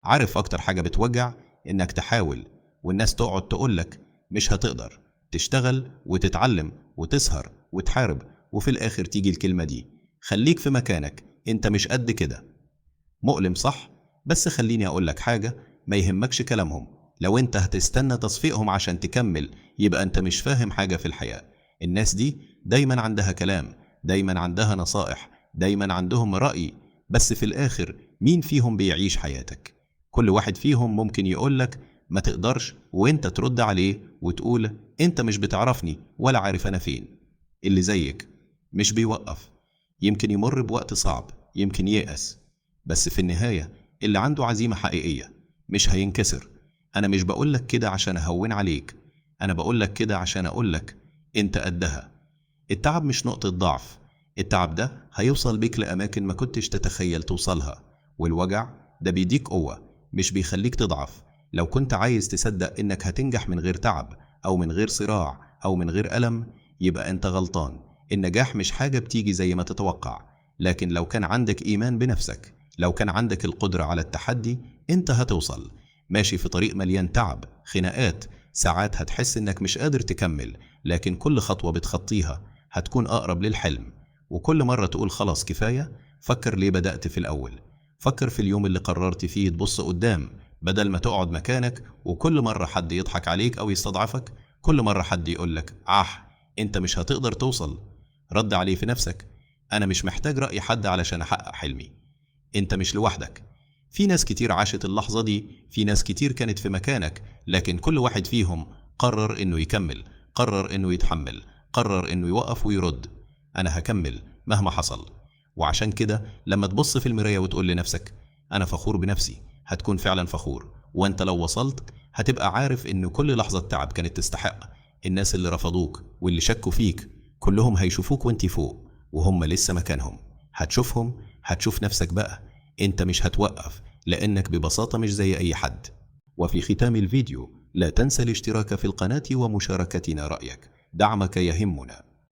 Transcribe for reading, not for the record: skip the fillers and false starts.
عارف أكتر حاجة بتوجع؟ إنك تحاول والناس تقعد تقولك مش هتقدر، تشتغل وتتعلم وتسهر وتحارب، وفي الآخر تيجي الكلمة دي: خليك في مكانك، انت مش قد كده. مؤلم صح؟ بس خليني أقولك حاجة، ما يهمكش كلامهم. لو انت هتستنى تصفيقهم عشان تكمل يبقى انت مش فاهم حاجة في الحياة. الناس دي دايما عندها كلام، دايما عندها نصائح، دايما عندهم رأي، بس في الآخر مين فيهم بيعيش حياتك؟ كل واحد فيهم ممكن يقولك ما تقدرش، وانت ترد عليه وتقول انت مش بتعرفني ولا عارف انا فين. اللي زيك مش بيوقف، يمكن يمر بوقت صعب، يمكن ييأس، بس في النهاية اللي عنده عزيمة حقيقية مش هينكسر. أنا مش بقولك كده عشان أهون عليك، أنا بقولك كده عشان أقولك أنت قدها. التعب مش نقطة ضعف، التعب ده هيوصل بيك لأماكن ما كنتش تتخيل توصلها، والوجع ده بيديك قوة مش بيخليك تضعف. لو كنت عايز تصدق إنك هتنجح من غير تعب أو من غير صراع أو من غير ألم يبقى أنت غلطان. النجاح مش حاجة بتيجي زي ما تتوقع، لكن لو كان عندك إيمان بنفسك، لو كان عندك القدرة على التحدي، أنت هتوصل. ماشي في طريق مليان تعب، خناقات، ساعات هتحس إنك مش قادر تكمل، لكن كل خطوة بتخطيها هتكون أقرب للحلم. وكل مرة تقول خلاص كفاية، فكر ليه بدأت في الأول. فكر في اليوم اللي قررت فيه تبص قدام بدل ما تقعد مكانك، وكل مرة حد يضحك عليك أو يستضعفك، كل مرة حد يقولك أنت مش هتقدر توصل، رد عليه في نفسك: أنا مش محتاج رأي حد علشان أحقق حلمي. أنت مش لوحدك، في ناس كتير عاشت اللحظة دي، في ناس كتير كانت في مكانك، لكن كل واحد فيهم قرر إنه يكمل، قرر إنه يتحمل، قرر إنه يوقف ويرد: أنا هكمل مهما حصل. وعشان كده لما تبص في المراية وتقول لنفسك أنا فخور بنفسي، هتكون فعلا فخور. وأنت لو وصلت هتبقى عارف إن كل لحظة تعب كانت تستحق. الناس اللي رفضوك واللي شكوا فيك كلهم هيشوفوك وانت فوق، وهم لسه مكانهم. هتشوفهم، هتشوف نفسك بقى. انت مش هتوقف، لأنك ببساطة مش زي أي حد. وفي ختام الفيديو لا تنسى الاشتراك في القناة ومشاركتنا رأيك، دعمك يهمنا.